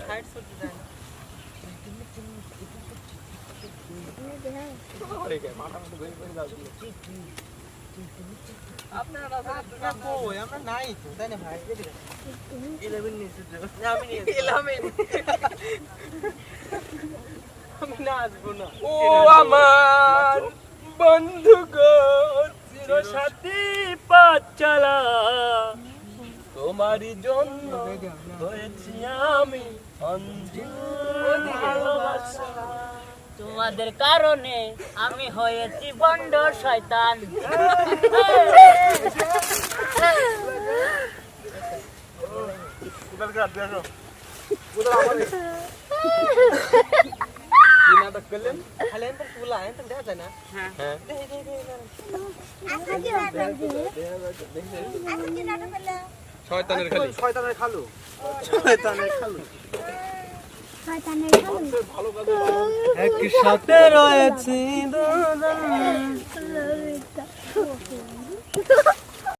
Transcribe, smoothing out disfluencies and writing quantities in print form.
side করতে দেন আরে কে মাথা মতো বের করে দাও আপনারা রাস্তা কই আমরা নাই তো তাই না ভাই 11 নিচে আমি নিয়ে 11 আমি না আসবো না ও আমার বন্ধুগণ চিরসাথী পথ চলা তোমারই জন্য হয়েছি আমি অন্ধ ভালোবাসা তোমাদের কারণে আমি হয়েছি বন্ড শয়তান নাটক করলেন খালি তো তুলা তো দেখা যায় না হ্যাঁ শয়তানের খালু শয়তানের খালু শয়তানের খালু একসাথে রয়েছি দুজন